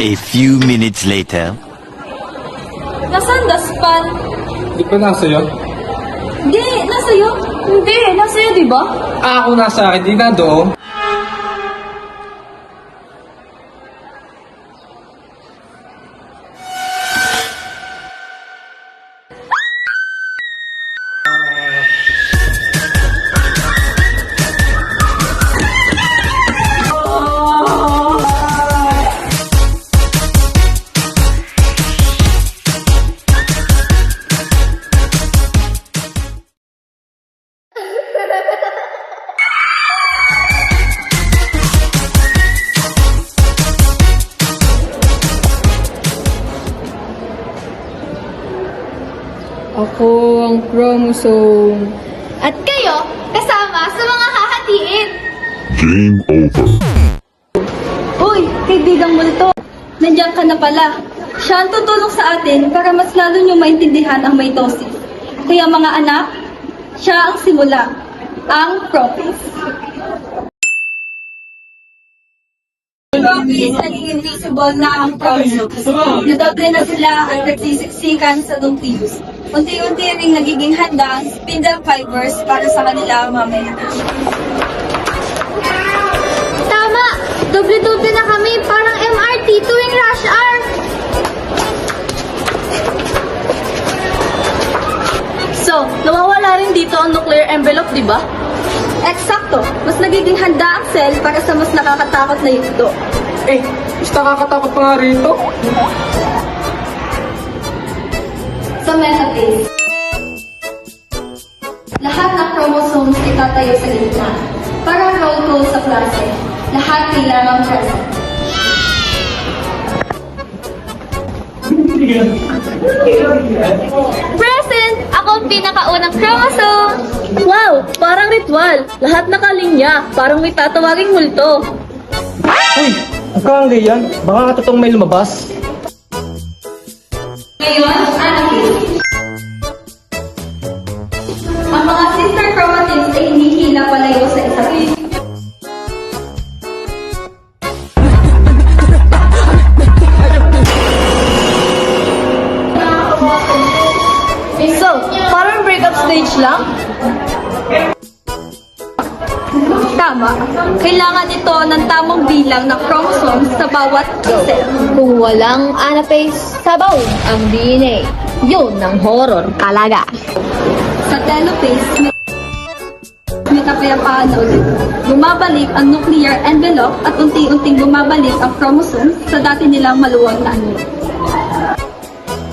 A few minutes later. Nasaan daspan? Di ba nasa yun? Hindi, nasa'yo. Hindi, nasa'yo, di ba? Ako nasa akin, di na doon. Ako ang chromosome. At kayo, kasama sa mga hahatiin. Game over. Uy, kaibigang multo. Nandiyan ka na pala. Siya ang tutulong sa atin para mas lalo niyo maintindihan ang mitosis. Kaya mga anak, siya ang simula, ang propis. Propis, naging invisible na ang chromosomes. Nadoble na sila at nagsisiksikan sa nucleus. Unti-unti ring nagiging handa ang spindle fibers para sa kanila mamaya. Tama! Doble-doble na kami, parang MRT tuwing rush hour. So, nawawala rin dito ang nuclear envelope, di ba? Eksakto! Mas nagiging handa ang cell para sa mas nakakatakot na yugto. Eh, mas nakakatakot pa nga rito. Sa metaphase, lahat ng chromosomes itatayo sa gitna. Para roll call sa klase, lahat kailangang present. Present! Ako ang pinakaunang chromosome. Wow! Parang ritual! Lahat nakalinya, parang may tatawaging multo. Uy, huwag kang ganyan. Baka katotong may lumabas. Ngayon, anaphase. Ang mga sister chromatids ay hindi hila palayo sa isa't isa. So, parang breakup stage lang? Tama. Kailangan ito ng tamang bilang ng chromosomes sa bawat cell. Kung walang anaphase, sabaw ang DNA. Yun ang horror talaga. Sa telophase, may kapayapaan na ulit. Bumabalik ang nuclear envelope at unti-unting bumabalik ang chromosomes sa dati nilang maluwang na anyo.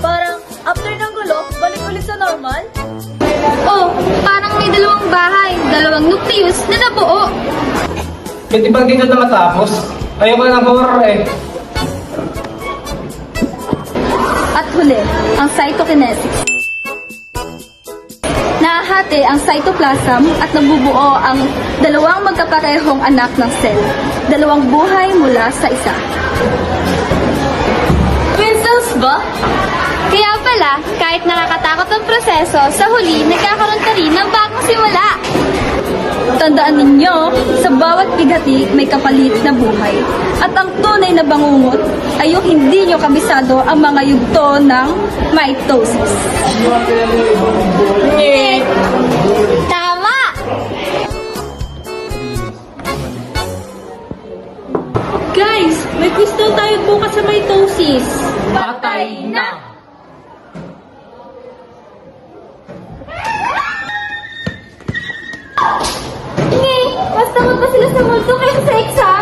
Parang after ng gulo, balik ulit sa normal? Oh, parang may dalawang bahay, dalawang nucleus na nabuo. Pwede ba dito na matapos? Ayoko na ng horror eh. At huli, ang cytokinesis. Nahahati ang cytoplasm at nabubuo ang dalawang magkaparehong anak ng cell. Dalawang buhay mula sa isa. Twin cells ba? Kaya pala, kahit nakakatakot ang proseso, sa huli, nagkakaroon ka rin ng bagong simula. Tandaan ninyo, sa bawat bigati may kapalit na buhay. At ang tunay na bangungot ay yung hindi nyo kabisado ang mga yugto ng mitosis. Tama! Guys, may quiz daw tayo bukas sa mitosis. Patay na! Mas tamad pa sila sa multo kaysa sa exam.